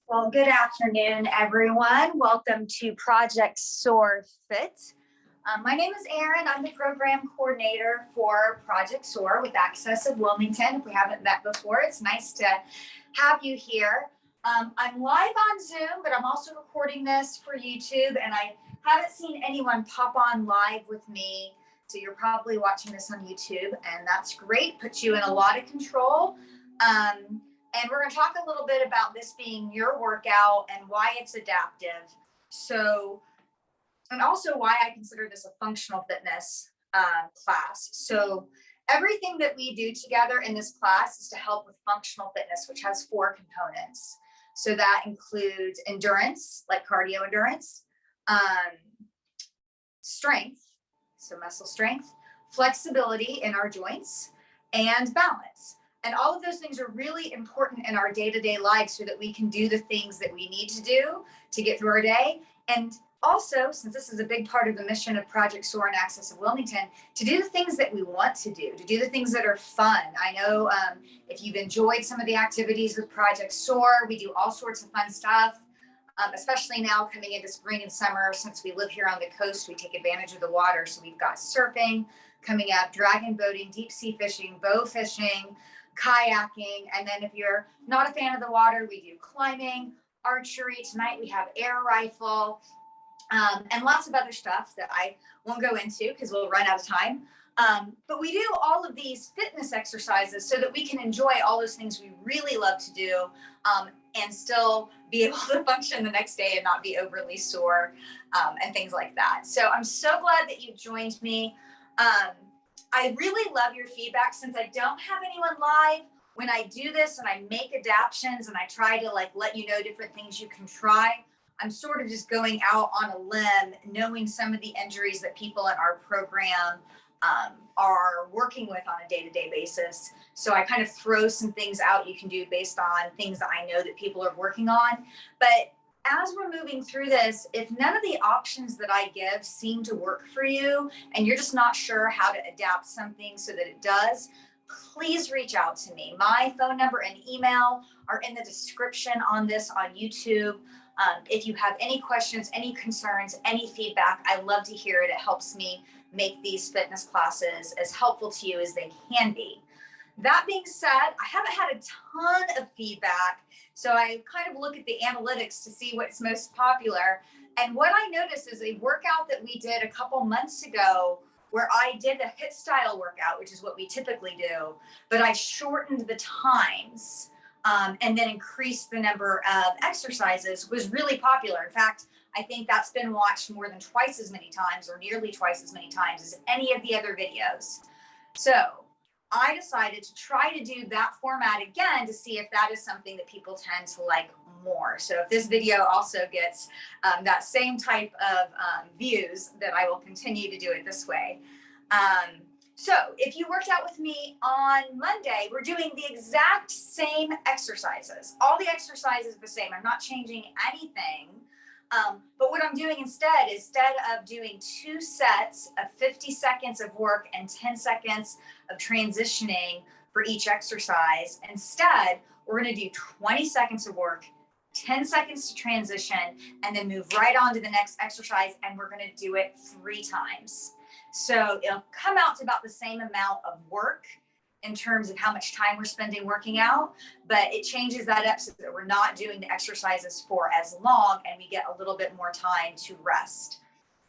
Well, good afternoon, everyone. Welcome to Project SOAR Fit. My name is Aron. I'm the program coordinator for Project SOAR with Access of Wilmington. If we haven't met before, it's nice to have you here. I'm live on Zoom, but I'm also recording this for YouTube, and I haven't seen anyone pop on live with me. So you're probably watching this on YouTube, and that's great. Puts you in a lot of control. And we're going to talk a little bit about this being your workout and why it's adaptive. So, and also why I consider this a functional fitness class. So everything that we do together in this class is to help with functional fitness, which has 4 components. So that includes endurance, like cardio endurance, strength, so muscle strength, flexibility in our joints, and balance. And all of those things are really important in our day-to-day lives so that we can do the things that we need to do to get through our day. And also, since this is a big part of the mission of Project SOAR and Access of Wilmington, to do the things that we want to do the things that are fun. I know if you've enjoyed some of the activities with Project SOAR, we do all sorts of fun stuff, especially now coming into spring and summer. Since we live here on the coast, we take advantage of the water. So we've got surfing coming up, dragon boating, deep sea fishing, bow fishing, kayaking, and then if you're not a fan of the water, we do climbing, archery. Tonight we have air rifle, and lots of other stuff that I won't go into because we'll run out of time. But we do all of these fitness exercises so that we can enjoy all those things we really love to do, and still be able to function the next day and not be overly sore, and things like that. So I'm so glad that you joined me. I really love your feedback. Since I don't have anyone live, when I do this and I make adaptations and I try to let you know different things you can try, I'm sort of just going out on a limb, knowing some of the injuries that people in our program are working with on a day-to-day basis. So I kind of throw some things out you can do based on things that I know that people are working on. But as we're moving through this, if none of the options that I give seem to work for you and you're just not sure how to adapt something so that it does, please reach out to me. My phone number and email are in the description on this on YouTube. If you have any questions, any concerns, any feedback, I love to hear it. It helps me make these fitness classes as helpful to you as they can be. That being said, I haven't had a ton of feedback, so I kind of look at the analytics to see what's most popular. And what I noticed is a workout that we did a couple months ago where I did a HIIT style workout, which is what we typically do, but I shortened the times and then increased the number of exercises, was really popular. In fact, I think that's been watched more than twice as many times, or nearly twice as many times as any of the other videos. So I decided to try to do that format again to see if that is something that people tend to like more. So if this video also gets that same type of views, then I will continue to do it this way. So if you worked out with me on Monday, we're doing the exact same exercises. All the exercises are the same. I'm not changing anything. But what I'm doing instead of doing 2 sets of 50 seconds of work and 10 seconds of transitioning for each exercise, instead, we're going to do 20 seconds of work, 10 seconds to transition, and then move right on to the next exercise. And we're going to do it 3 times. So it'll come out to about the same amount of work in terms of how much time we're spending working out, but it changes that up so that we're not doing the exercises for as long and we get a little bit more time to rest.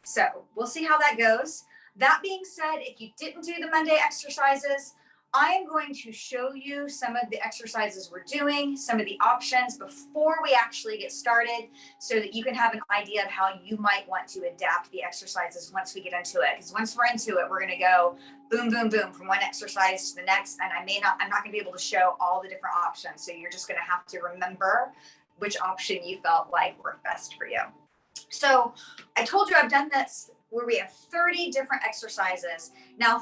So we'll see how that goes. That being said, if you didn't do the Monday exercises, I am going to show you some of the exercises we're doing, some of the options before we actually get started, so that you can have an idea of how you might want to adapt the exercises once we get into it. Because once we're into it, we're going to go boom, boom, boom from one exercise to the next. And I'm not going to be able to show all the different options. So you're just going to have to remember which option you felt like worked best for you. So I told you I've done this where we have 30 different exercises. Now,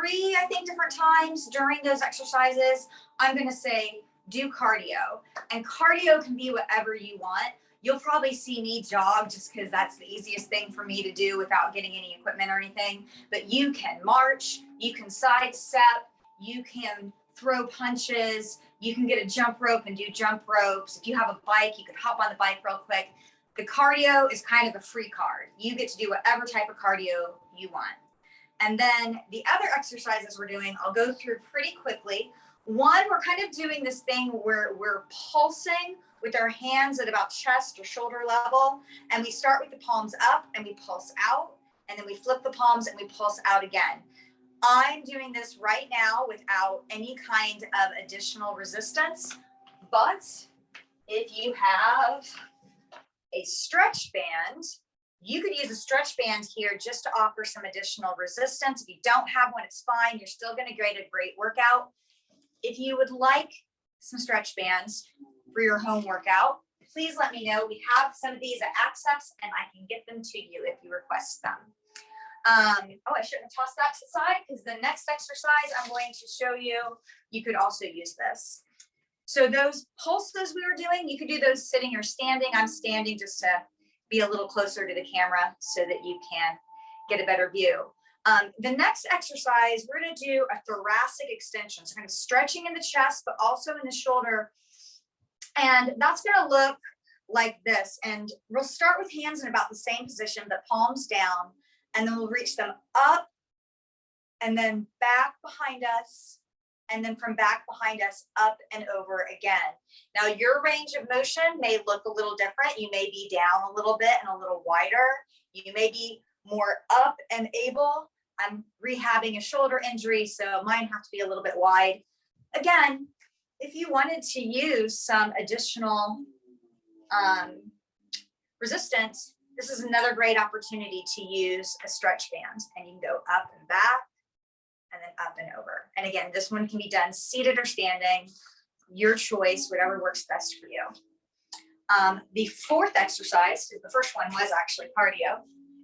3, I think, different times during those exercises, I'm going to say do cardio. And cardio can be whatever you want. You'll probably see me jog just because that's the easiest thing for me to do without getting any equipment or anything. But you can march, you can sidestep, you can throw punches. You can get a jump rope and do jump ropes. If you have a bike, you could hop on the bike real quick. The cardio is kind of a free card. You get to do whatever type of cardio you want. And then the other exercises we're doing, I'll go through pretty quickly. One, we're kind of doing this thing where we're pulsing with our hands at about chest or shoulder level. And we start with the palms up and we pulse out. And then we flip the palms and we pulse out again. I'm doing this right now without any kind of additional resistance. But if you have a stretch band, you could use a stretch band here just to offer some additional resistance. If you don't have one, it's fine. You're still going to get a great workout. If you would like some stretch bands for your home workout, please let me know. We have some of these at Access, and I can get them to you if you request them. I shouldn't have tossed that to the side, because the next exercise I'm going to show you, you could also use this. So those pulses we were doing, you could do those sitting or standing. I'm standing just to be a little closer to the camera so that you can get a better view. The next exercise, we're going to do a thoracic extension. So kind of stretching in the chest, but also in the shoulder. And that's going to look like this. And we'll start with hands in about the same position, but palms down. And then we'll reach them up and then back behind us. And then from back behind us, up and over again. Now, your range of motion may look a little different. You may be down a little bit and a little wider. You may be more up and able. I'm rehabbing a shoulder injury, so mine have to be a little bit wide. Again, if you wanted to use some additional resistance, this is another great opportunity to use a stretch band. And you can go up and back, and then up and over. And again, this one can be done seated or standing, your choice, whatever works best for you. The fourth exercise, the first one was actually cardio,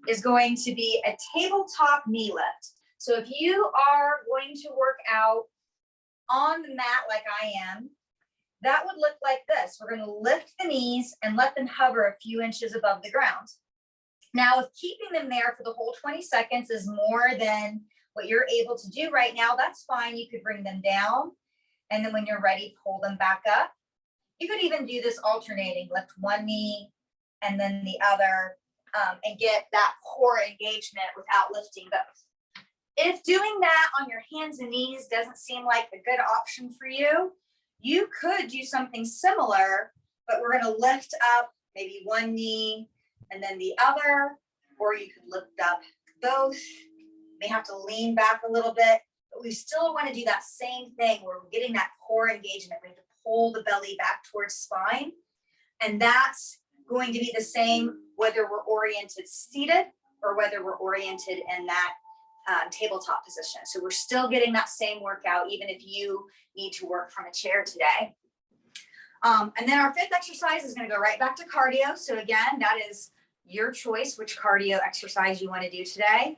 is going to be a tabletop knee lift. So if you are going to work out on the mat like I am, that would look like this. We're going to lift the knees and let them hover a few inches above the ground. Now, if keeping them there for the whole 20 seconds is more than what you're able to do right now, that's fine. You could bring them down, and then when you're ready, pull them back up. You could even do this alternating, lift one knee and then the other, and get that core engagement without lifting both. If doing that on your hands and knees doesn't seem like a good option for you, you could do something similar, but we're going to lift up maybe one knee and then the other, or you could lift up both. May have to lean back a little bit, but we still want to do that same thing where we're getting that core engagement. We have to pull the belly back towards spine. And that's going to be the same whether we're oriented seated or whether we're oriented in that tabletop position. So we're still getting that same workout, even if you need to work from a chair today. And then our fifth exercise is going to go right back to cardio. So again, that is your choice, which cardio exercise you want to do today.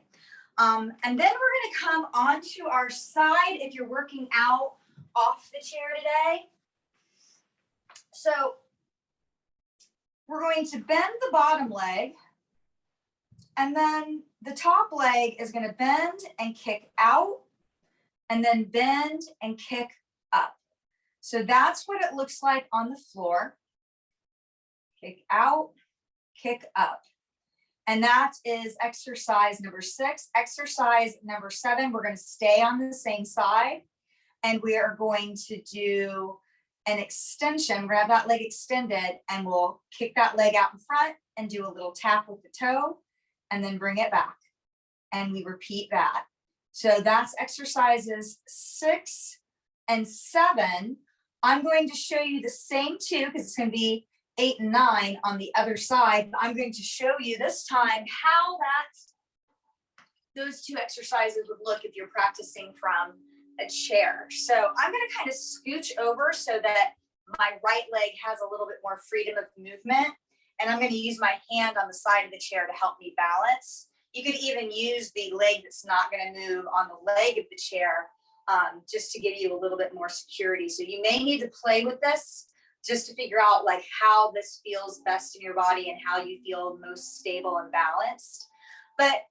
And then we're going to come onto our side if you're working out off the chair today. So we're going to bend the bottom leg, and then the top leg is going to bend and kick out, and then bend and kick up. So that's what it looks like on the floor. Kick out, kick up. And that is exercise number 6. Exercise number 7, we're going to stay on the same side, and we are going to do an extension. We're going to have that leg extended, and we'll kick that leg out in front and do a little tap with the toe, and then bring it back. And we repeat that. So that's exercises 6 and 7. I'm going to show you the same 2 because it's going to be 8 and 9 on the other side. I'm going to show you this time how those 2 exercises would look if you're practicing from a chair. So I'm going to kind of scooch over so that my right leg has a little bit more freedom of movement. And I'm going to use my hand on the side of the chair to help me balance. You could even use the leg that's not going to move on the leg of the chair, just to give you a little bit more security. So you may need to play with this just to figure out like how this feels best in your body and how you feel most stable and balanced. But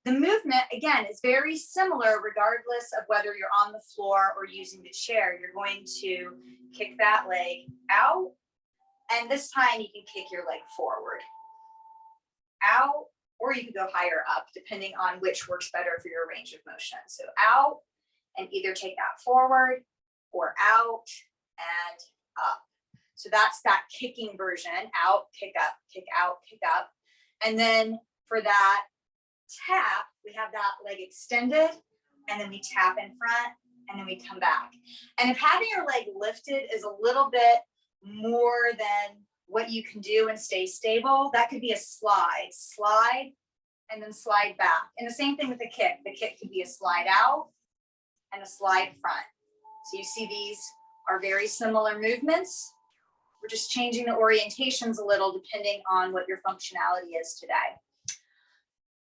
The movement, again, is very similar regardless of whether you're on the floor or using the chair. You're going to kick that leg out, and this time you can kick your leg forward, out, or you can go higher up, depending on which works better for your range of motion. So out, and either take that forward or out and up. So that's that kicking version, out, kick up, kick out, kick up. And then for that tap, we have that leg extended, and then we tap in front, and then we come back. And if having your leg lifted is a little bit more than what you can do and stay stable, that could be a slide, and then slide back. And the same thing with the kick. The kick could be a slide out and a slide front. So you see these are very similar movements. We're just changing the orientations a little depending on what your functionality is today.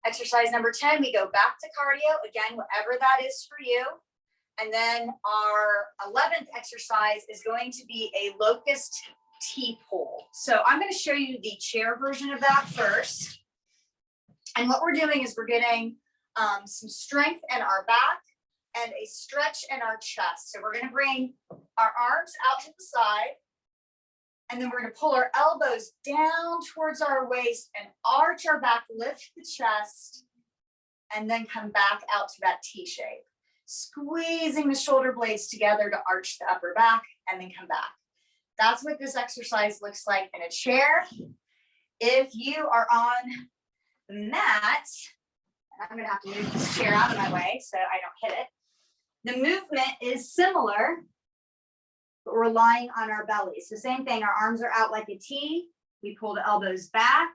Exercise number 10, we go back to cardio, again, whatever that is for you. And then our 11th exercise is going to be a locust T pull. So I'm going to show you the chair version of that first. And what we're doing is we're getting some strength in our back and a stretch in our chest. So we're going to bring our arms out to the side, and then we're going to pull our elbows down towards our waist and arch our back, lift the chest, and then come back out to that T shape. Squeezing the shoulder blades together to arch the upper back and then come back. That's what this exercise looks like in a chair. If you are on the mat, and I'm going to have to move this chair out of my way so I don't hit it. The movement is similar, but we're lying on our belly. So same thing, our arms are out like a T. We pull the elbows back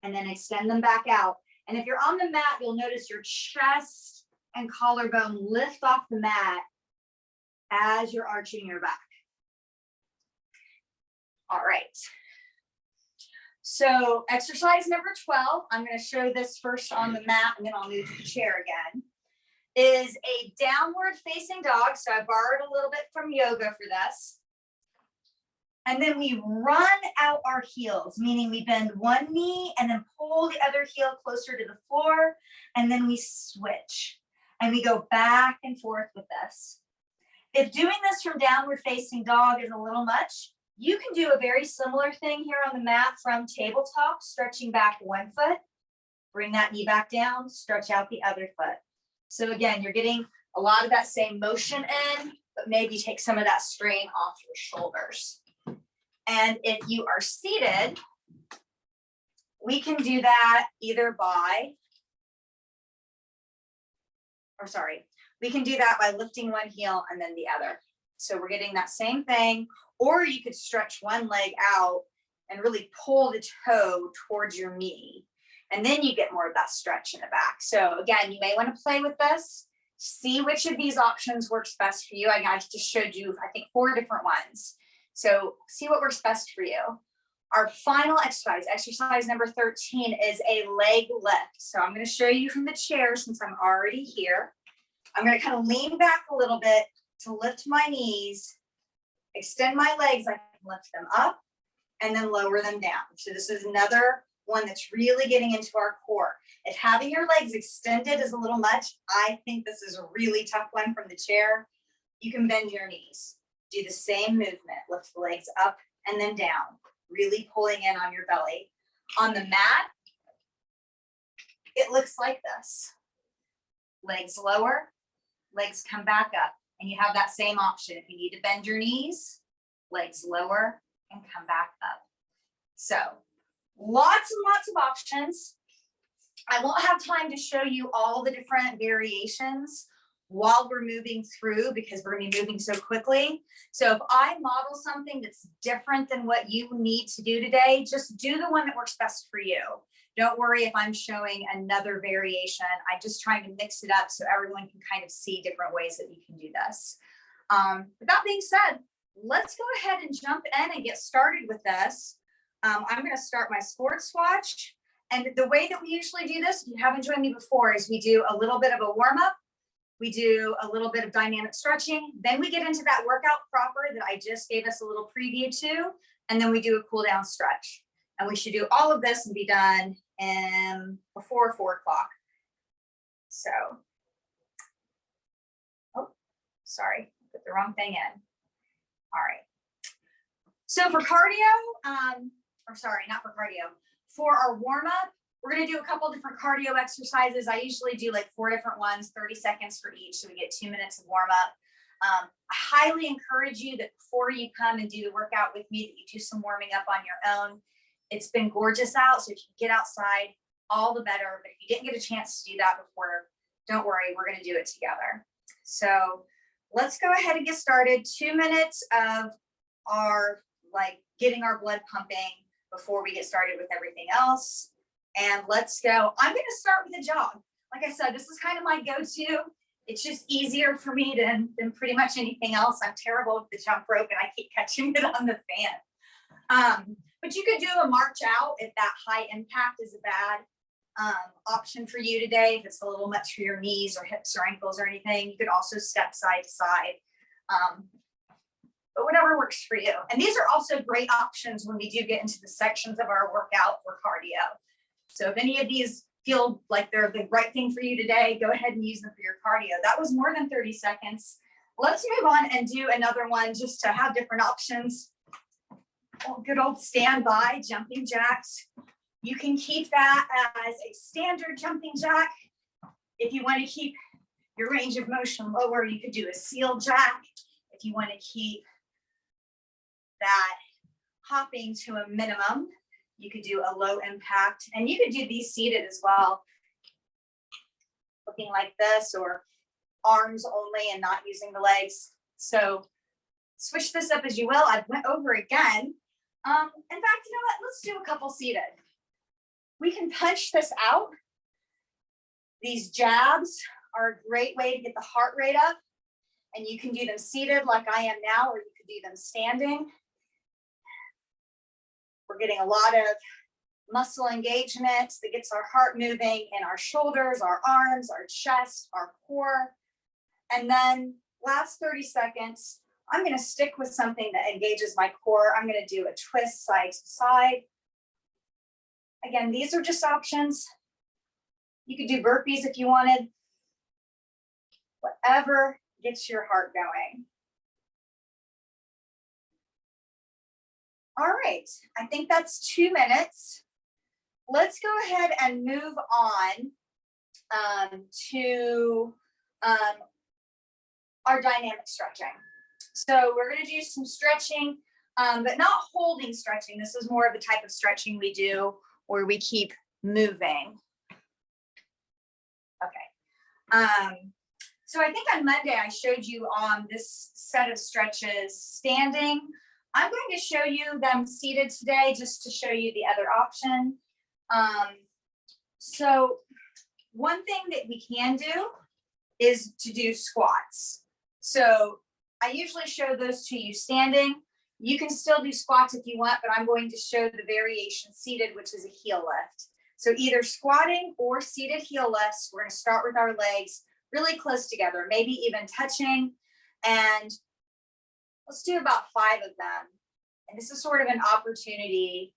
and then extend them back out. And if you're on the mat, you'll notice your chest and collarbone lift off the mat as you're arching your back. All right. So exercise number 12, I'm going to show this first on the mat and then I'll move to the chair again, is a downward facing dog. So I borrowed a little bit from yoga for this. And then we run out our heels, meaning we bend one knee and then pull the other heel closer to the floor. And then we switch and we go back and forth with this. If doing this from downward facing dog is a little much, you can do a very similar thing here on the mat from tabletop, stretching back one foot, bring that knee back down, stretch out the other foot. So again, you're getting a lot of that same motion in, but maybe take some of that strain off your shoulders. And if you are seated, we can do that either by, we can do that by lifting one heel and then the other. So we're getting that same thing, or you could stretch one leg out and really pull the toe towards your knee. And then you get more of that stretch in the back. So again, you may want to play with this, see which of these options works best for you. I just showed you, I think, 4 different ones. So see what works best for you. Our final exercise, exercise number 13, is a leg lift. So I'm going to show you from the chair since I'm already here. I'm going to kind of lean back a little bit to lift my knees, extend my legs. I can lift them up and then lower them down. So this is another one that's really getting into our core. If having your legs extended is a little much, I think this is a really tough one from the chair. You can bend your knees. Do the same movement. Lift the legs up and then down, really pulling in on your belly. On the mat, it looks like this. Legs lower, legs come back up. And you have that same option. If you need to bend your knees, legs lower and come back up. So lots and lots of options. I won't have time to show you all the different variations while we're moving through because we're going to be moving so quickly. So if I model something that's different than what you need to do today, just do the one that works best for you. Don't worry if I'm showing another variation. I'm just trying to mix it up so everyone can kind of see different ways that you can do this. With that being said, let's go ahead and jump in and get started with this. I'm going to start my sports watch. And the way that we usually do this, if you haven't joined me before, is we do a little bit of a warm-up. We do a little bit of dynamic stretching. Then we get into that workout proper that I just gave us a little preview to. And then we do a cool down stretch. And we should do all of this and be done before 4 o'clock. So, oh, sorry, put the wrong thing in. All right. So for cardio, or sorry, not for cardio, for our warm up, we're going to do a couple different cardio exercises. I usually do like 4 different ones, 30 seconds for each. So we get 2 minutes of warm up. I highly encourage you that before you come and do the workout with me, that you do some warming up on your own. It's been gorgeous out. So if you get outside, all the better. But if you didn't get a chance to do that before, don't worry, we're going to do it together. So let's go ahead and get started. 2 minutes of our getting our blood pumping before we get started with everything else. And let's go. I'm going to start with a jog. Like I said, this is kind of my go-to. It's just easier for me than pretty much anything else. I'm terrible with the jump rope and I keep catching it on the fan. But you could do a march out if that high impact is a bad option for you today. If it's a little much for your knees or hips or ankles or anything, you could also step side to side. But whatever works for you. And these are also great options when we do get into the sections of our workout for cardio. So if any of these feel like they're the right thing for you today, go ahead and use them for your cardio. That was more than 30 seconds. Let's move on and do another one just to have different options. Oh, good old standby jumping jacks. You can keep that as a standard jumping jack. If you want to keep your range of motion lower, you could do a seal jack. If you want to keep that hopping to a minimum, you could do a low impact, and you could do these seated as well, looking like this, or arms only and not using the legs. So switch this up as you will. I went over again. In fact, you know what? Let's do a couple seated. We can punch this out. These jabs are a great way to get the heart rate up, and you can do them seated like I am now, or you could do them standing. We're getting a lot of muscle engagement that gets our heart moving in our shoulders, our arms, our chest, our core. And then last 30 seconds, I'm going to stick with something that engages my core. I'm going to do a twist side to side. Again, these are just options. You could do burpees if you wanted. Whatever gets your heart going. All right, I think that's 2 minutes. Let's go ahead and move on to our dynamic stretching. So we're going to do some stretching, but not holding stretching. This is more of the type of stretching we do where we keep moving. Okay. So I think on Monday I showed you on this set of stretches standing. I'm going to show you them seated today just to show you the other option. So one thing that we can do is to do squats. So I usually show those to you standing. You can still do squats if you want, but I'm going to show the variation seated, which is a heel lift. So either squatting or seated heel lifts. We're going to start with our legs really close together, maybe even touching, and let's do about 5 of them. And this is sort of an opportunity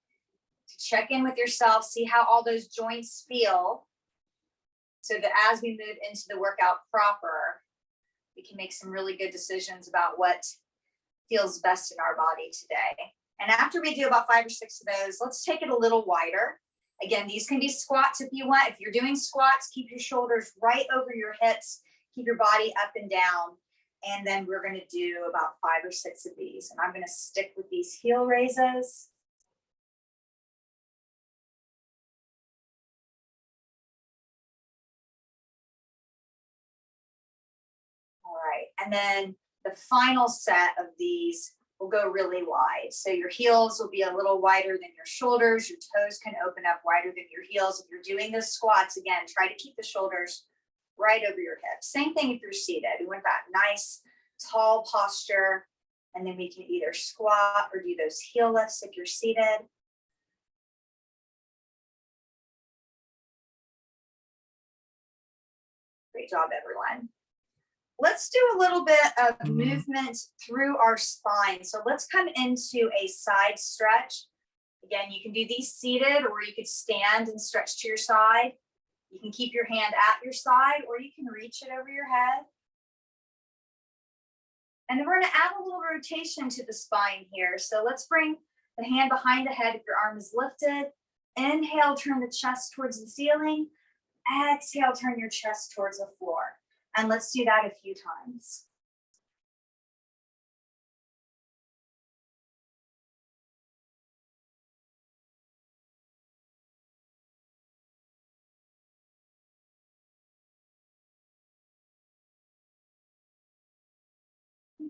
to check in with yourself, see how all those joints feel, so that as we move into the workout proper, we can make some really good decisions about what feels best in our body today. And after we do about 5 or 6 of those, let's take it a little wider. Again, these can be squats if you want. If you're doing squats, keep your shoulders right over your hips, keep your body up and down. And then we're going to do about 5 or 6 of these. And I'm going to stick with these heel raises. All right. And then the final set of these will go really wide. So your heels will be a little wider than your shoulders. Your toes can open up wider than your heels. If you're doing those squats, again, try to keep the shoulders right over your hips. Same thing if you're seated. We want that nice, tall posture. And then we can either squat or do those heel lifts if you're seated. Great job, everyone. Let's do a little bit of movement through our spine. So let's come into a side stretch. Again, you can do these seated, or you could stand and stretch to your side. You can keep your hand at your side or you can reach it over your head. And then we're going to add a little rotation to the spine here. So let's bring the hand behind the head if your arm is lifted. Inhale, turn the chest towards the ceiling. Exhale, turn your chest towards the floor. And let's do that a few times.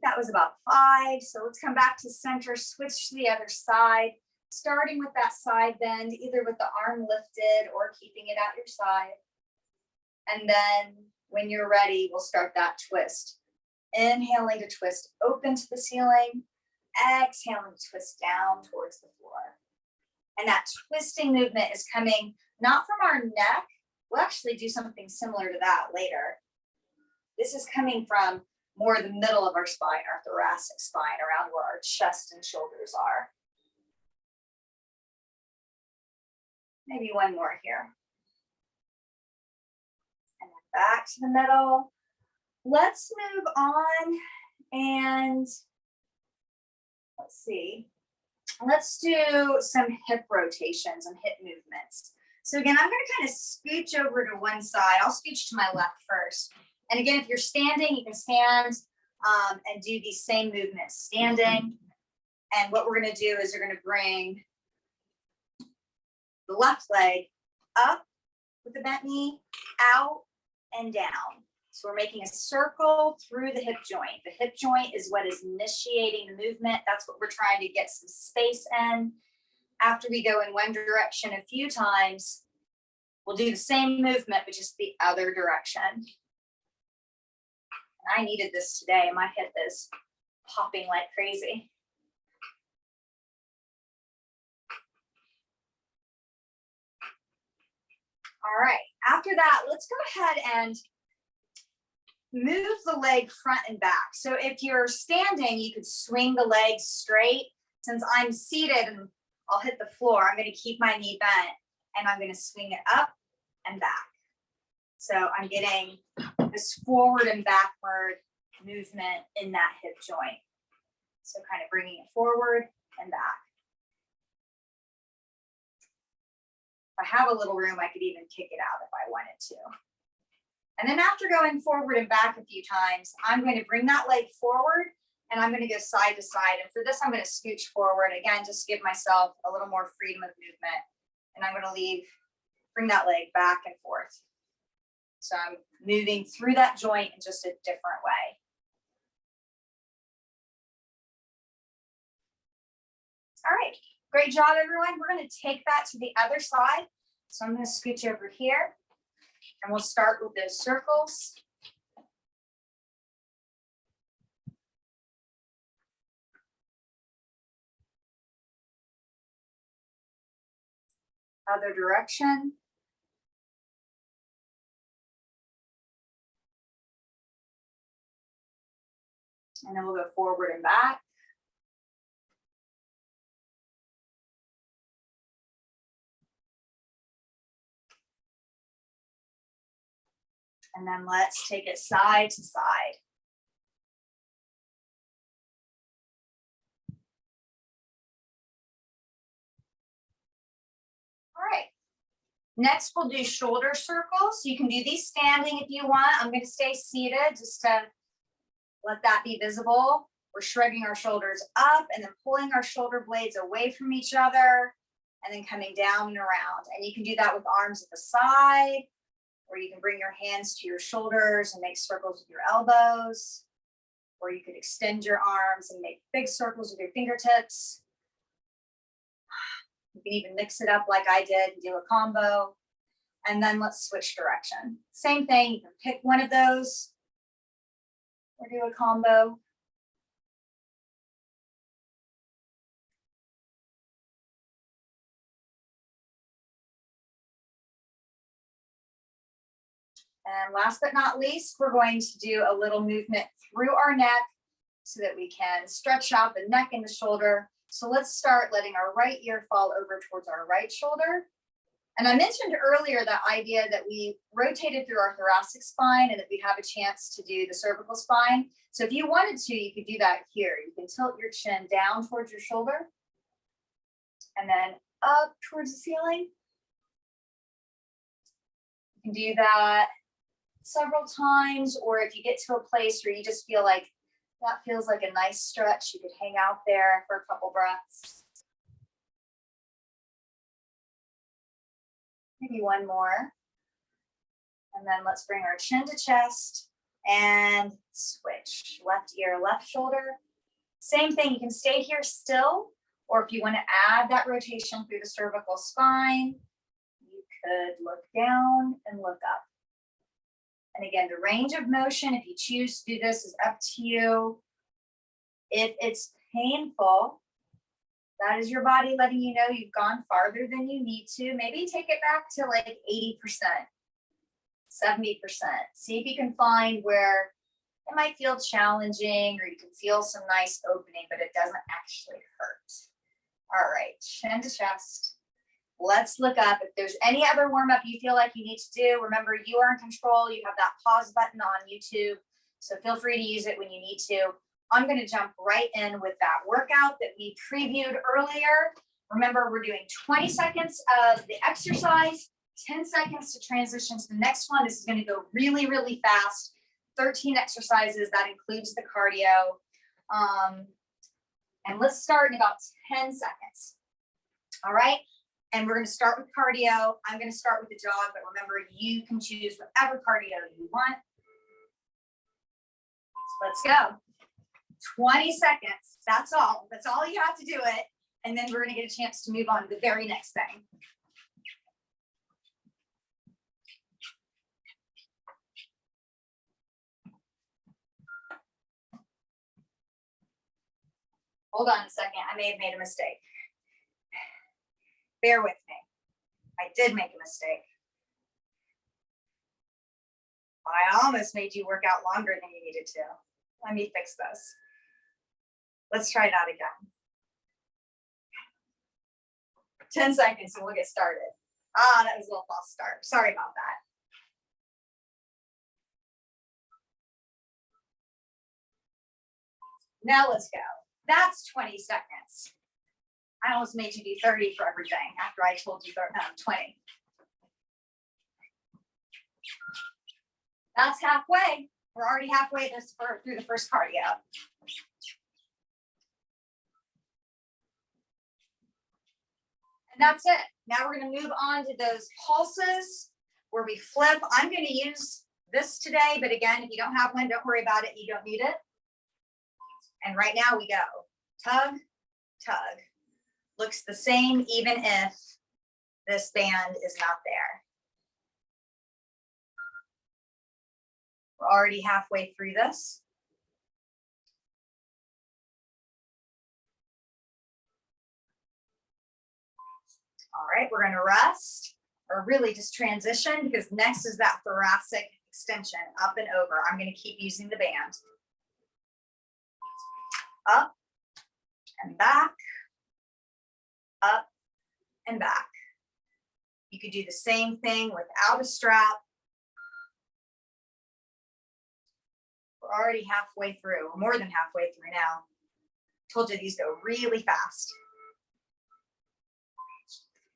That was about 5. So let's come back to center, switch to the other side, starting with that side bend, either with the arm lifted or keeping it at your side. And then when you're ready, we'll start that twist. Inhaling to twist open to the ceiling, exhaling to twist down towards the floor. And that twisting movement is coming not from our neck. We'll actually do something similar to that later. This is coming from more the middle of our spine, our thoracic spine, around where our chest and shoulders are. Maybe one more here. And then back to the middle. Let's move on and let's see. Let's do some hip rotations and hip movements. So again, I'm going to kind of scooch over to one side. I'll scooch to my left first. And again, if you're standing, you can stand and do these same movements, standing. And what we're going to do is we're going to bring the left leg up with the bent knee, out and down. So we're making a circle through the hip joint. The hip joint is what is initiating the movement. That's what we're trying to get some space in. After we go in one direction a few times, we'll do the same movement, but just the other direction. I needed this today. My hip is popping like crazy. All right, after that, let's go ahead and move the leg front and back. So if you're standing, you could swing the legs straight. Since I'm seated and I'll hit the floor, I'm going to keep my knee bent and I'm going to swing it up and back. So I'm getting this forward and backward movement in that hip joint. So kind of bringing it forward and back. If I have a little room, I could even kick it out if I wanted to. And then after going forward and back a few times, I'm going to bring that leg forward and I'm going to go side to side. And for this, I'm going to scooch forward again, just to give myself a little more freedom of movement. And I'm going to bring that leg back and forth. So I'm moving through that joint in just a different way. All right, great job, everyone. We're going to take that to the other side. So I'm going to scooch over here and we'll start with those circles. Other direction. And then we'll go forward and back. And then let's take it side to side. All right. Next, we'll do shoulder circles. You can do these standing if you want. I'm going to stay seated just to let that be visible. We're shrugging our shoulders up and then pulling our shoulder blades away from each other and then coming down and around. And you can do that with arms at the side, or you can bring your hands to your shoulders and make circles with your elbows, or you could extend your arms and make big circles with your fingertips. You can even mix it up like I did and do a combo. And then let's switch direction. Same thing, you can pick one of those or do a combo. And last but not least, we're going to do a little movement through our neck so that we can stretch out the neck and the shoulder. So let's start letting our right ear fall over towards our right shoulder. And I mentioned earlier that idea that we rotated through our thoracic spine and that we have a chance to do the cervical spine. So if you wanted to, you could do that here. You can tilt your chin down towards your shoulder and then up towards the ceiling. You can do that several times, or if you get to a place where you just feel like that feels like a nice stretch, you could hang out there for a couple breaths. Maybe one more. And then let's bring our chin to chest and switch. Left ear, left shoulder. Same thing, you can stay here still, or if you want to add that rotation through the cervical spine, you could look down and look up. And again, the range of motion, if you choose to do this, is up to you. If it's painful, that is your body letting you know you've gone farther than you need to. Maybe take it back to like 80%, 70%. See if you can find where it might feel challenging or you can feel some nice opening, but it doesn't actually hurt. All right, chin to chest. Let's look up. If there's any other warm-up you feel like you need to do, remember you are in control. You have that pause button on YouTube, so feel free to use it when you need to. I'm going to jump right in with that workout that we previewed earlier. Remember, we're doing 20 seconds of the exercise, 10 seconds to transition to the next one. This is going to go really, really fast. 13 exercises. That includes the cardio. And let's start in about 10 seconds. All right. And we're going to start with cardio. I'm going to start with the jog, but remember, you can choose whatever cardio you want. So let's go. 20 seconds. That's all. That's all you have to do it. And then we're going to get a chance to move on to the very next thing. Hold on a second. I may have made a mistake. Bear with me. I did make a mistake. I almost made you work out longer than you needed to. Let me fix this. Let's try that again. 10 seconds and we'll get started. That was a little false start. Sorry about that. Now let's go. That's 20 seconds. I almost made you do 30 for everything after I told you 20. That's halfway. We're already halfway through the first cardio. And that's it. Now we're going to move on to those pulses where we flip. I'm going to use this today, but again, if you don't have one, don't worry about it. You don't need it. And right now we go. Tug, tug. Looks the same even if this band is not there. We're already halfway through this. All right, we're going to rest or really just transition because next is that thoracic extension, up and over. I'm going to keep using the band. Up and back, up and back. You could do the same thing without a strap. We're already halfway through, more than halfway through now. Told you these go really fast.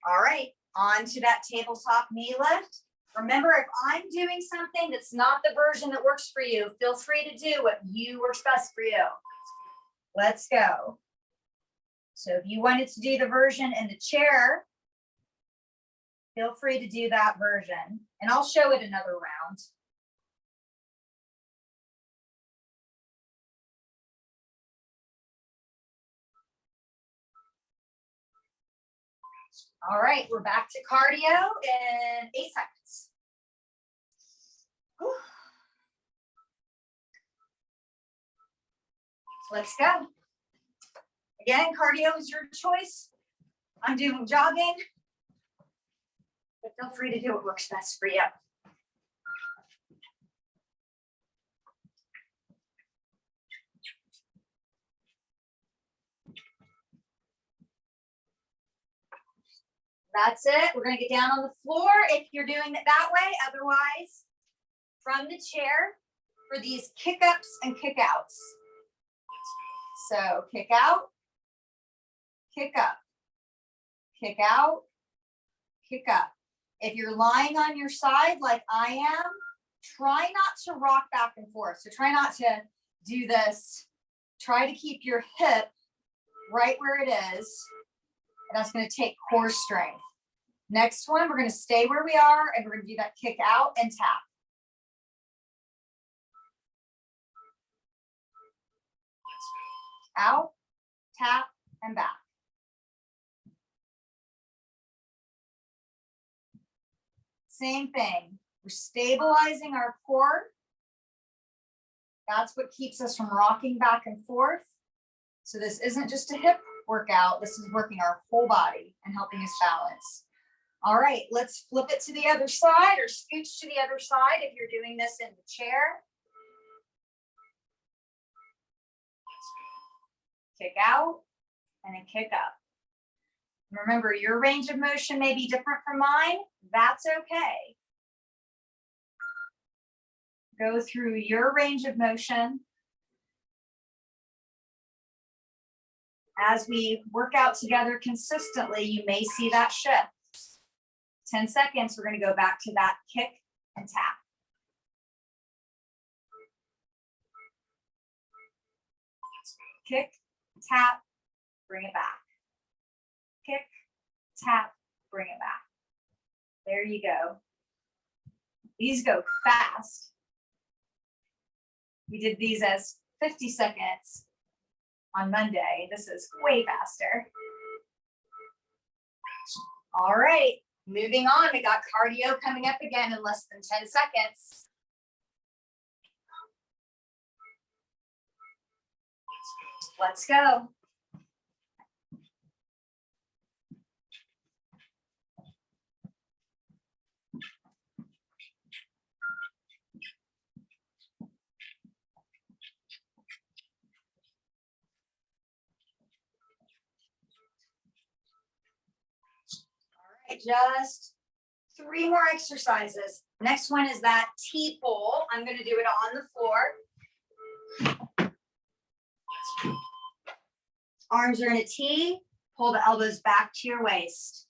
All right, on to that tabletop knee lift. Remember, if I'm doing something that's not the version that works for you, feel free to do what works best for you. Let's go. So if you wanted to do the version in the chair, feel free to do that version. And I'll show it another round. All right, we're back to cardio in 8 seconds. Whew. Let's go. Again, cardio is your choice. I'm doing jogging, but feel free to do what works best for you. That's it. We're going to get down on the floor if you're doing it that way. Otherwise, from the chair for these kick ups and kick outs. So kick out, kick up, kick out, kick up. If you're lying on your side like I am, try not to rock back and forth. So try not to do this. Try to keep your hip right where it is. And that's going to take core strength. Next one, we're going to stay where we are and we're going to do that kick out and tap. Out, tap, and back. Same thing. We're stabilizing our core. That's what keeps us from rocking back and forth. So this isn't just a hip workout. This is working our whole body and helping us balance. All right, let's flip it to the other side or scooch to the other side if you're doing this in the chair. Kick out and then kick up. Remember, your range of motion may be different from mine. That's okay. Go through your range of motion. As we work out together consistently, you may see that shift. 10 seconds, we're going to go back to that kick and tap. Kick, tap, bring it back. Kick, tap, bring it back. There you go. These go fast. We did these as 50 seconds on Monday. This is way faster. All right, moving on. We got cardio coming up again in less than 10 seconds. Let's go. All right, just 3 more exercises. Next one is that T-pull. I'm going to do it on the floor. Arms are in a T. Pull the elbows back to your waist.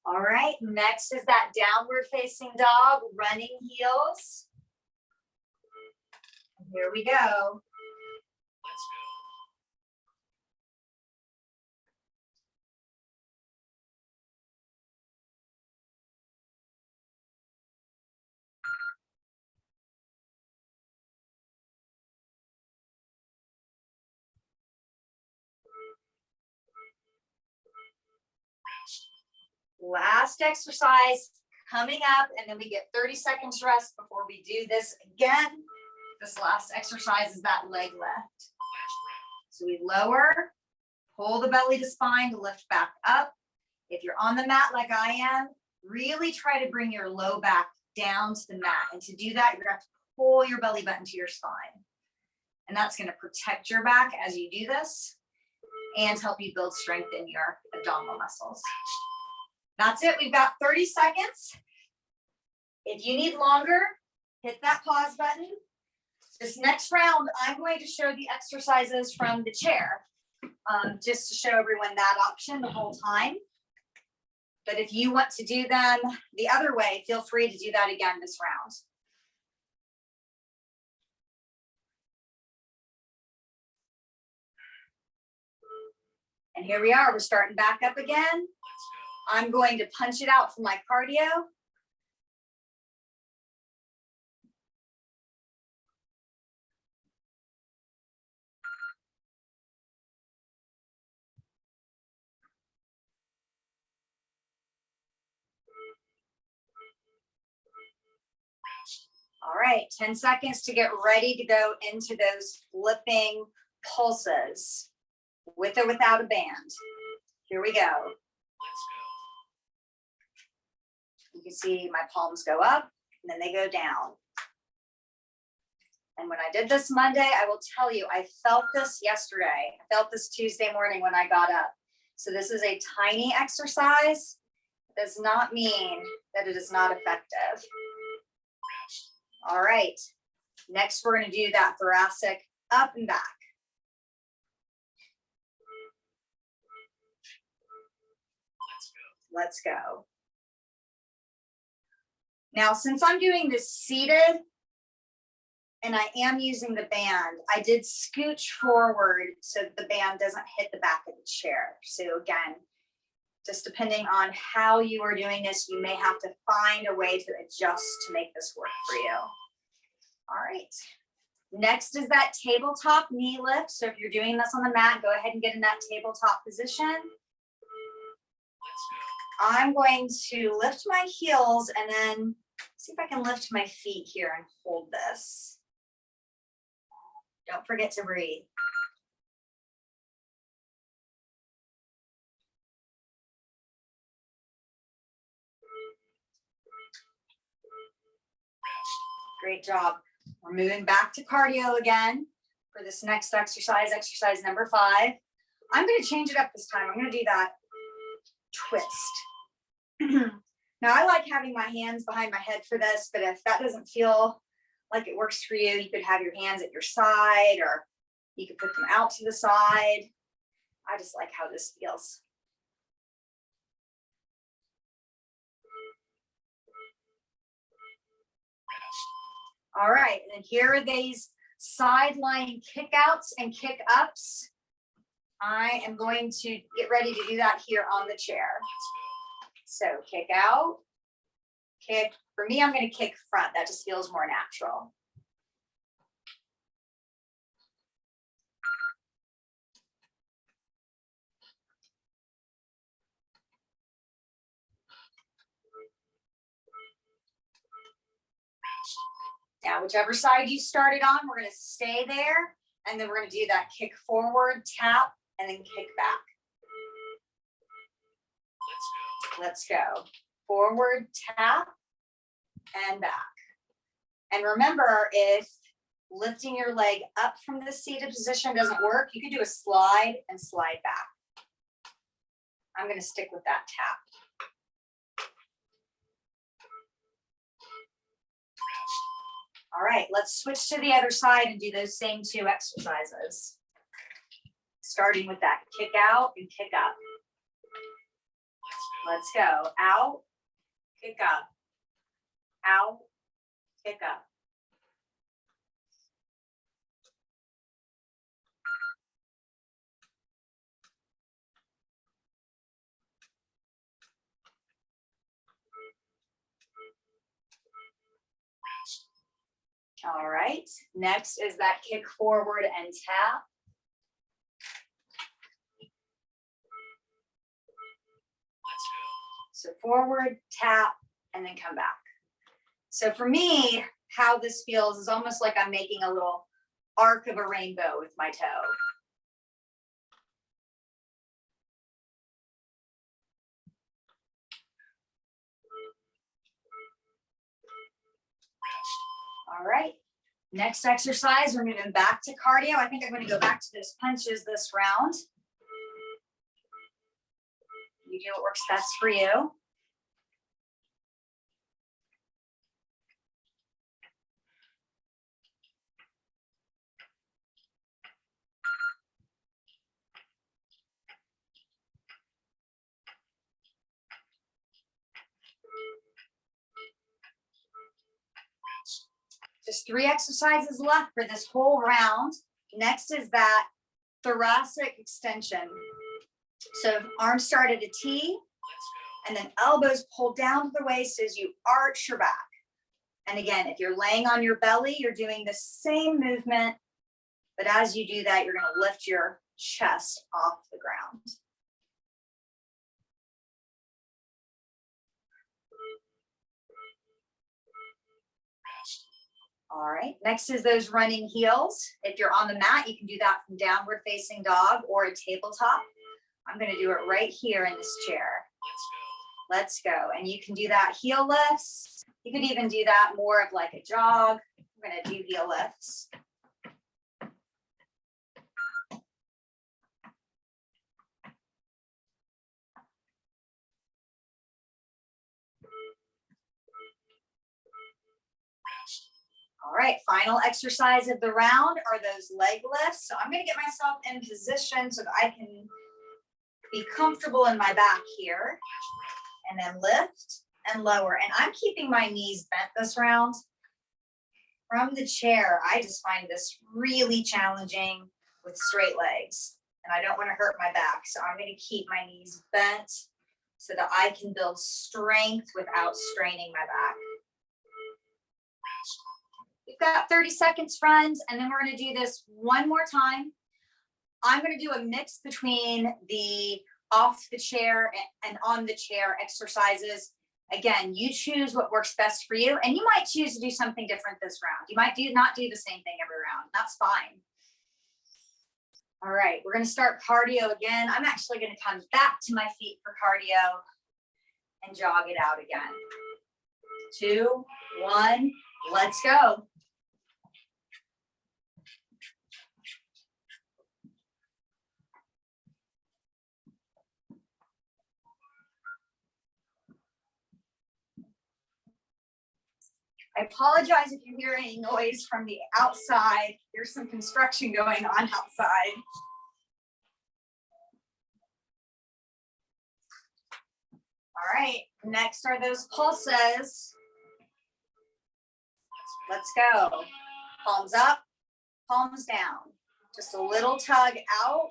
All right, next is that downward facing dog, running heels. Here we go. Last exercise coming up, and then we get 30 seconds rest before we do this again. This last exercise is that leg lift. So we lower, pull the belly to spine to lift back up. If you're on the mat like I am, really try to bring your low back down to the mat. And to do that, you're going to have to pull your belly button to your spine. And that's going to protect your back as you do this and help you build strength in your abdominal muscles. That's it. We've got 30 seconds. If you need longer, hit that pause button. This next round, I'm going to show the exercises from the chair, just to show everyone that option the whole time. But if you want to do them the other way, feel free to do that again this round. And here we are. We're starting back up again. I'm going to punch it out for my cardio. All right, 10 seconds to get ready to go into those flipping pulses with or without a band. Here we go. You can see my palms go up and then they go down. And when I did this Monday, I will tell you, I felt this yesterday. I felt this Tuesday morning when I got up. So this is a tiny exercise. It does not mean that it is not effective. All right. Next, we're going to do that thoracic up and back. Let's go. Now, since I'm doing this seated and I am using the band, I did scooch forward so that the band doesn't hit the back of the chair. So again, just depending on how you are doing this, you may have to find a way to adjust to make this work for you. All right. Next is that tabletop knee lift. So if you're doing this on the mat, go ahead and get in that tabletop position. I'm going to lift my heels and then see if I can lift my feet here and hold this. Don't forget to breathe. Great job. We're moving back to cardio again for this next exercise, exercise number 5. I'm going to change it up this time. I'm going to do that twist. Now, I like having my hands behind my head for this, but if that doesn't feel like it works for you, you could have your hands at your side, or you could put them out to the side. I just like how this feels. All right, and then here are these sideline kickouts and kick-ups. I am going to get ready to do that here on the chair. So kick out, kick. For me, I'm going to kick front. That just feels more natural. Now, whichever side you started on, we're going to stay there. And then we're going to do that kick forward, tap, and then kick back. Let's go. Forward, tap, and back. And remember, if lifting your leg up from the seated position doesn't work, you can do a slide and slide back. I'm going to stick with that tap. All right, let's switch to the other side and do those same 2 exercises. Starting with that kick out and kick up. Let's go. Out, kick up. Out, kick up. All right, next is that kick forward and tap. So forward, tap, and then come back. So for me, how this feels is almost like I'm making a little arc of a rainbow with my toe. All right, next exercise, we're moving back to cardio. I think I'm going to go back to those punches this round. You do what works best for you. Just 3 exercises left for this whole round. Next is that thoracic extension. So arms start at a T, and then elbows pull down to the waist as you arch your back. And again, if you're laying on your belly, you're doing the same movement, but as you do that, you're going to lift your chest off the ground. All right, next is those running heels. If you're on the mat, you can do that from downward facing dog or a tabletop. I'm going to do it right here in this chair. Let's go. And you can do that heel lifts. You could even do that more of like a jog. We're going to do heel lifts. All right, final exercise of the round are those leg lifts. So I'm going to get myself in position so that I can be comfortable in my back here, and then lift and lower. And I'm keeping my knees bent this round. From the chair, I just find this really challenging with straight legs, and I don't want to hurt my back. So I'm going to keep my knees bent so that I can build strength without straining my back. We've got 30 seconds, friends, and then we're going to do this one more time. I'm going to do a mix between the off the chair and on the chair exercises. Again, you choose what works best for you, and you might choose to do something different this round. You might not do the same thing every round. That's fine. All right, we're going to start cardio again. I'm actually going to come back to my feet for cardio and jog it out again. 2, 1, let's go. I apologize if you hear any noise from the outside. There's some construction going on outside. All right, next are those pulses. Let's go. Palms up, palms down. Just a little tug out.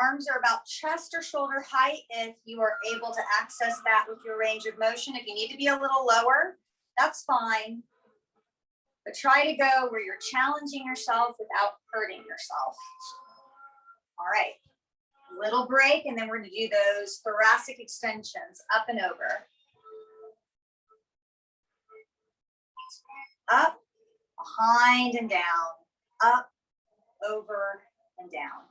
Arms are about chest or shoulder height if you are able to access that with your range of motion. If you need to be a little lower, that's fine. But try to go where you're challenging yourself without hurting yourself. All right, little break, and then we're going to do those thoracic extensions up and over. Up, behind and down, up, over, and down.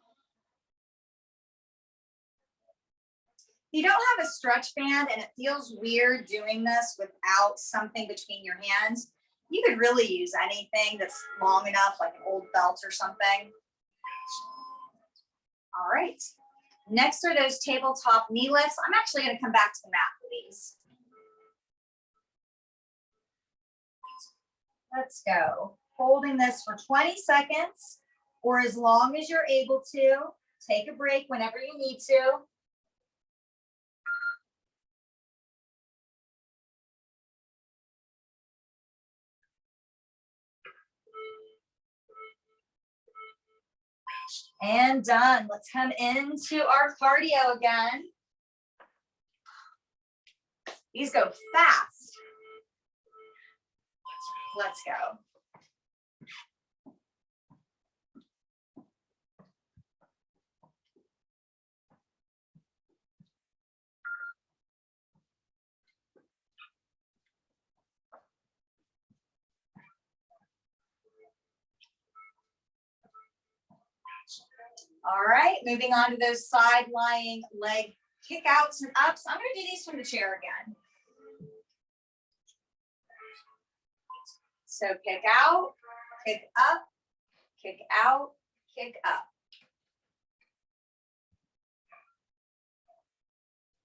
If you don't have a stretch band and it feels weird doing this without something between your hands, you could really use anything that's long enough, like an old belt or something. All right. Next are those tabletop knee lifts. I'm actually going to come back to the mat for these. Let's go. Holding this for 20 seconds or as long as you're able to. Take a break whenever you need to. And done. Let's come into our cardio again. These go fast. Let's go. All right, moving on to those side lying leg kick outs and ups. I'm going to do these from the chair again. So kick out, kick up, kick out, kick up.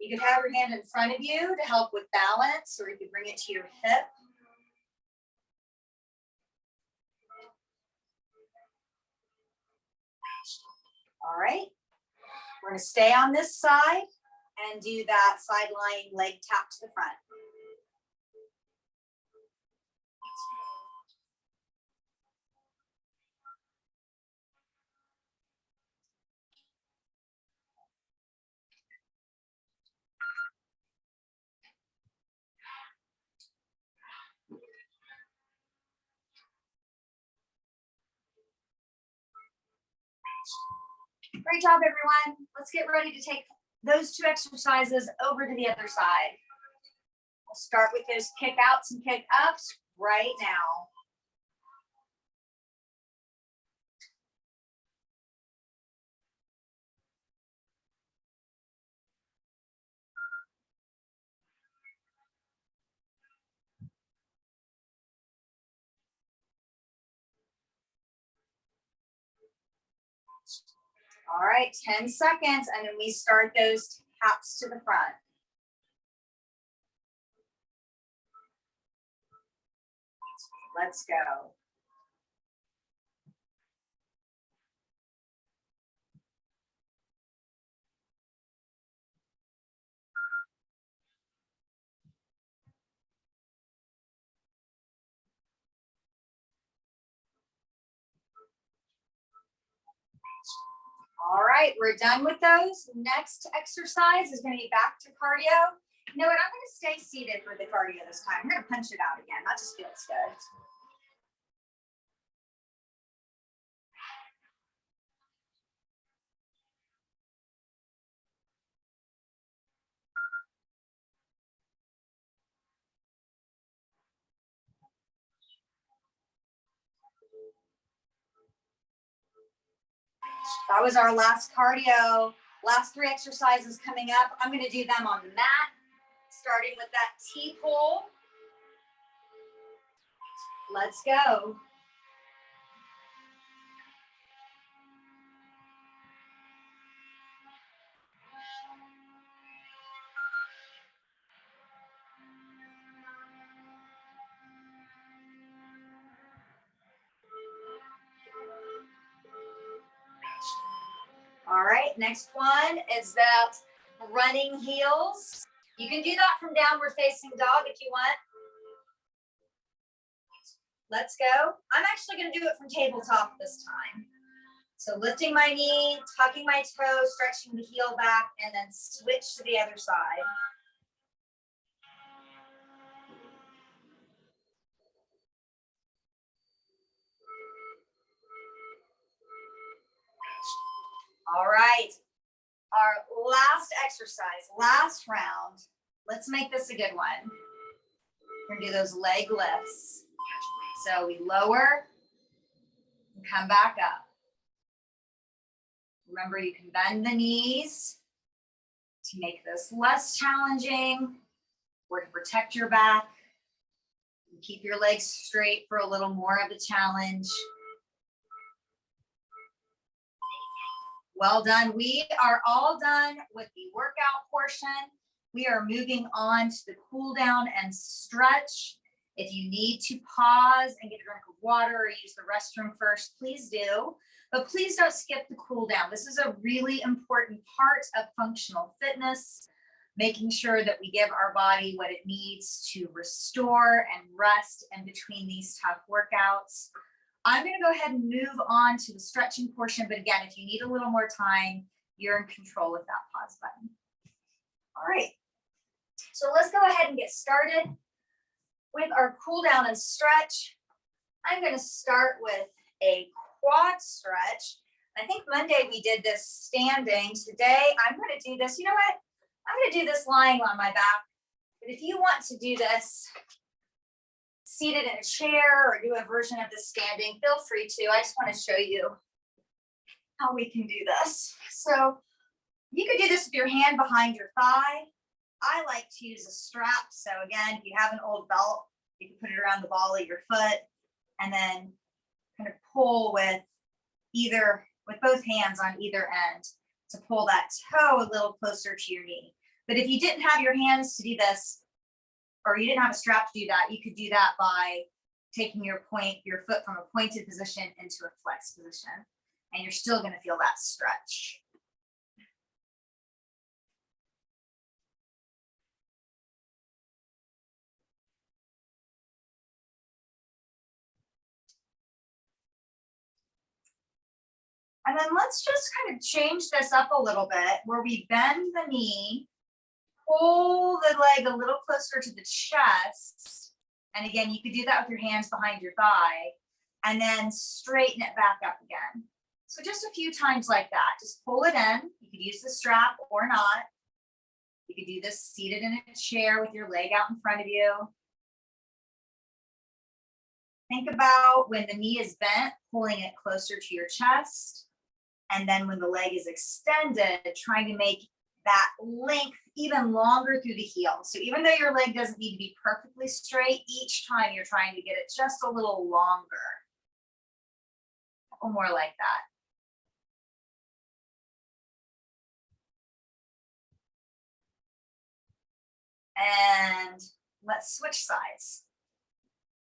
You could have your hand in front of you to help with balance, or you could bring it to your hip. All right, we're going to stay on this side and do that side lying leg tap to the front. Great job, everyone. Let's get ready to take those two exercises over to the other side. We'll start with those kick outs and kick ups right now. All right, 10 seconds, and then we start those taps to the front. Let's go. All right, we're done with those. Next exercise is going to be back to cardio. You know what? I'm going to stay seated for the cardio this time. I'm going to punch it out again. That just feels good. That was our last cardio. Last 3 exercises coming up. I'm going to do them on the mat, starting with that T-pull. Let's go. All right, next one is that running heels. You can do that from downward facing dog if you want. Let's go. I'm actually going to do it from tabletop this time. So lifting my knee, tucking my toe, stretching the heel back, and then switch to the other side. All right, our last exercise, last round. Let's make this a good one. We're gonna do those leg lifts. So we lower and come back up. Remember, you can bend the knees to make this less challenging or to protect your back. Keep your legs straight for a little more of the challenge. Well done. We are all done with the workout portion. We are moving on to the cool down and stretch. If you need to pause and get a drink of water or use the restroom first, please do. But please don't skip the cool down. This is a really important part of functional fitness, making sure that we give our body what it needs to restore and rest in between these tough workouts. I'm going to go ahead and move on to the stretching portion. But again, if you need a little more time, you're in control with that pause button. All right. So let's go ahead and get started with our cool down and stretch. I'm going to start with a quad stretch. I think Monday we did this standing. Today I'm going to do this. You know what? I'm going to do this lying on my back. But if you want to do this seated in a chair or do a version of this standing, feel free to. I just want to show you how we can do this. So you could do this with your hand behind your thigh. I like to use a strap. So again, if you have an old belt, you can put it around the ball of your foot and then kind of pull with both hands on either end to pull that toe a little closer to your knee. But if you didn't have your hands to do this, or you didn't have a strap to do that, you could do that by taking your foot from a pointed position into a flex position, and you're still going to feel that stretch. And then let's just kind of change this up a little bit where we bend the knee, pull the leg a little closer to the chest. And again, you could do that with your hands behind your thigh and then straighten it back up again. So just a few times like that, just pull it in. You could use the strap or not. You could do this seated in a chair with your leg out in front of you. Think about when the knee is bent, pulling it closer to your chest. And then when the leg is extended, trying to make that length even longer through the heel. So even though your leg doesn't need to be perfectly straight, each time you're trying to get it just a little longer. A couple more like that. And let's switch sides.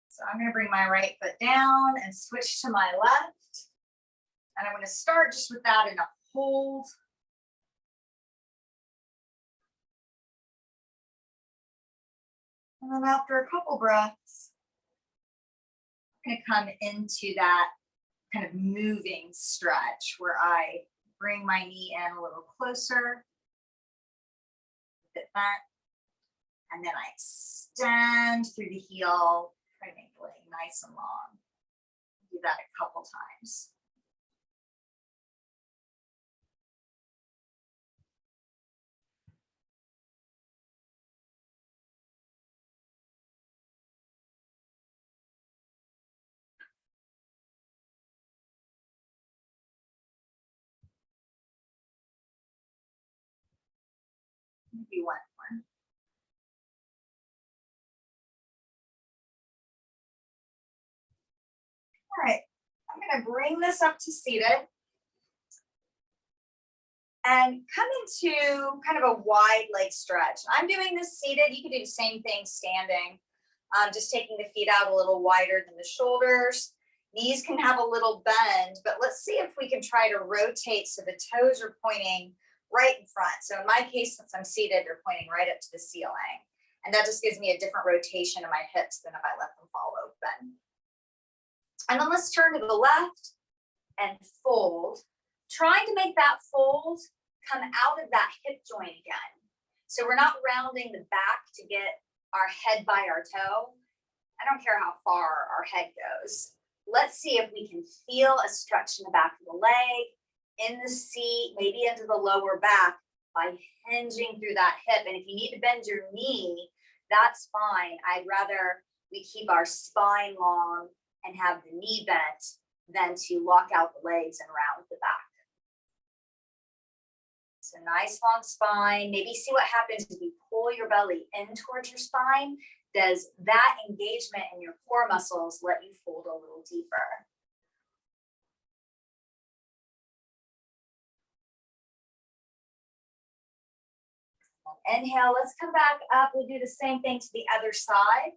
So I'm going to bring my right foot down and switch to my left. And I'm going to start just with that in a hold. And then after a couple breaths, I'm going to come into that kind of moving stretch where I bring my knee in a little closer, bit bent, and then I extend through the heel, try to make the leg nice and long. Do that a couple times. Maybe one more. All right, I'm going to bring this up to seated and come into kind of a wide leg stretch. I'm doing this seated. You can do the same thing standing. Just taking the feet out a little wider than the shoulders. Knees can have a little bend, but let's see if we can try to rotate so the toes are pointing right in front. So in my case, since I'm seated, they're pointing right up to the ceiling. And that just gives me a different rotation in my hips than if I let them fall open. And then let's turn to the left and fold. Trying to make that fold come out of that hip joint again. So we're not rounding the back to get our head by our toe. I don't care how far our head goes. Let's see if we can feel a stretch in the back of the leg, in the seat, maybe into the lower back by hinging through that hip. And if you need to bend your knee, that's fine. I'd rather we keep our spine long and have the knee bent than to lock out the legs and round the back. So nice long spine. Maybe see what happens if you pull your belly in towards your spine. Does that engagement in your core muscles let you fold a little deeper? Inhale, let's come back up. We'll do the same thing to the other side.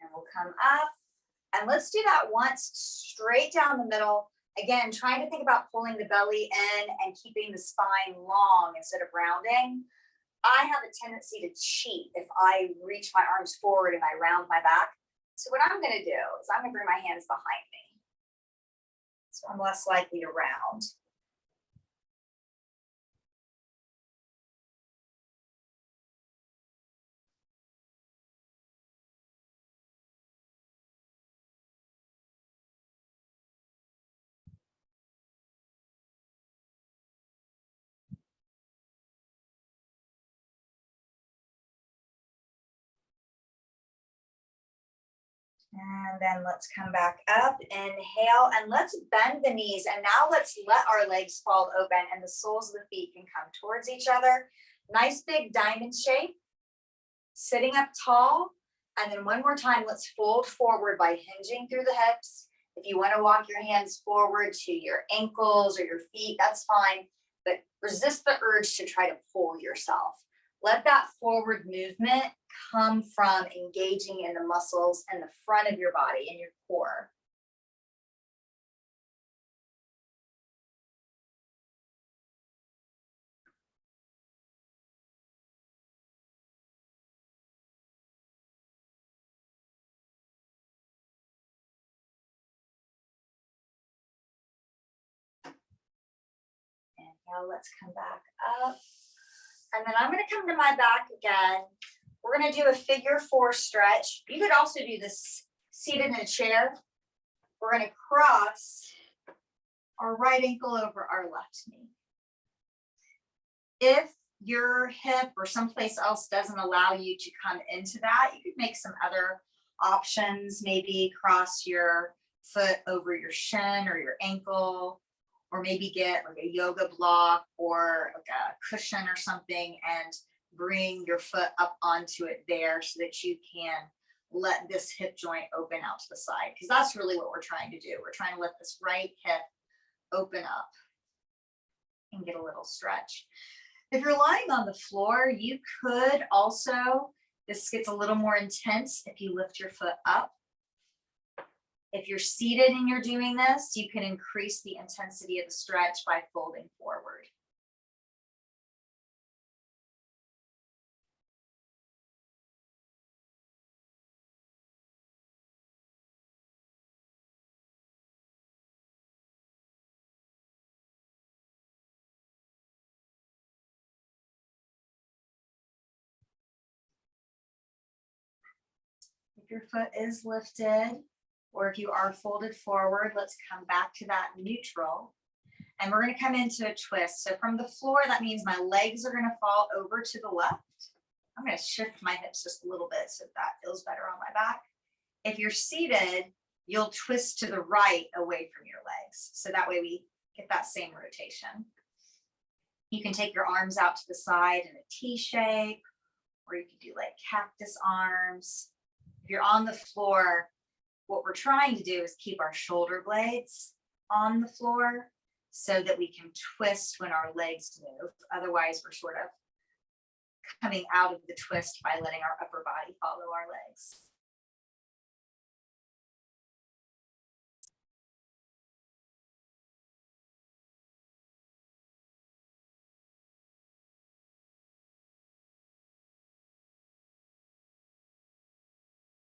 And we'll come up. And let's do that once, straight down the middle. Again, trying to think about pulling the belly in and keeping the spine long instead of rounding. I have a tendency to cheat if I reach my arms forward and I round my back. So what I'm going to do is I'm going to bring my hands behind me. So I'm less likely to round. And then let's come back up, inhale, and let's bend the knees. And now let's let our legs fall open and the soles of the feet can come towards each other. Nice big diamond shape, sitting up tall. And then one more time, let's fold forward by hinging through the hips. If you want to walk your hands forward to your ankles or your feet, that's fine. But resist the urge to try to pull yourself. Let that forward movement come from engaging in the muscles in the front of your body, in your core. And now let's come back up. And then I'm going to come to my back again. We're going to do a figure 4 stretch. You could also do this seated in a chair. We're going to cross our right ankle over our left knee. If your hip or someplace else doesn't allow you to come into that, you could make some other options. Maybe cross your foot over your shin or your ankle, or maybe get like a yoga block or like a cushion or something and bring your foot up onto it there so that you can let this hip joint open out to the side, because that's really what we're trying to do. We're trying to let this right hip open up and get a little stretch. If you're lying on the floor, you could also, this gets a little more intense if you lift your foot up. If you're seated and you're doing this, you can increase the intensity of the stretch by folding forward. If your foot is lifted, or if you are folded forward, let's come back to that neutral. And we're going to come into a twist. So from the floor, that means my legs are going to fall over to the left. I'm going to shift my hips just a little bit so that feels better on my back. If you're seated, you'll twist to the right away from your legs. So that way we get that same rotation. You can take your arms out to the side in a T shape, or you can do like cactus arms. If you're on the floor, what we're trying to do is keep our shoulder blades on the floor so that we can twist when our legs move. Otherwise, we're sort of coming out of the twist by letting our upper body follow our legs.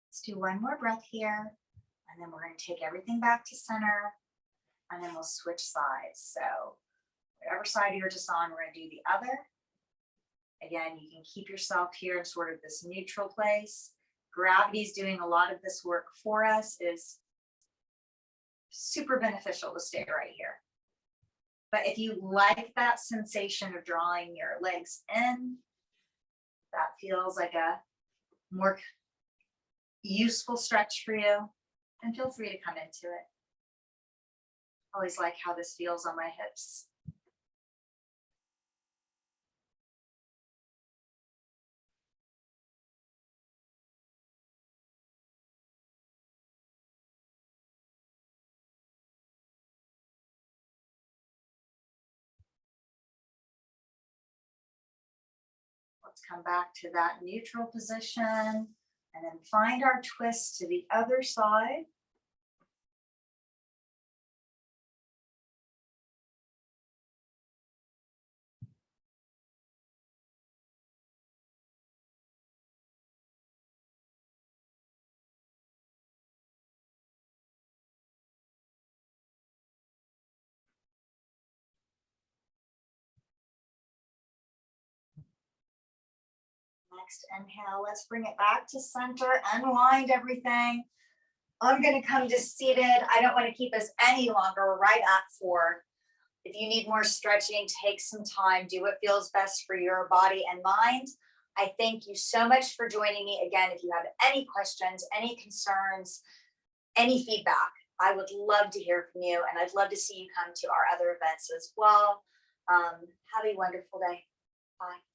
Let's do one more breath here, and then we're going to take everything back to center, and then we'll switch sides. So whatever side you're just on, we're going to do the other. Again, you can keep yourself here in sort of this neutral place. Gravity's doing a lot of this work for us. It is super beneficial to stay right here. But if you like that sensation of drawing your legs in, that feels like a more useful stretch for you, then feel free to come into it. Always like how this feels on my hips. Let's come back to that neutral position and then find our twist to the other side. Next inhale, let's bring it back to center, unwind everything. I'm going to come to seated. I don't want to keep us any longer. We're right at 4. If you need more stretching, take some time. Do what feels best for your body and mind. I thank you so much for joining me. Again, if you have any questions, any concerns, any feedback, I would love to hear from you. And I'd love to see you come to our other events as well. Have a wonderful day. Bye.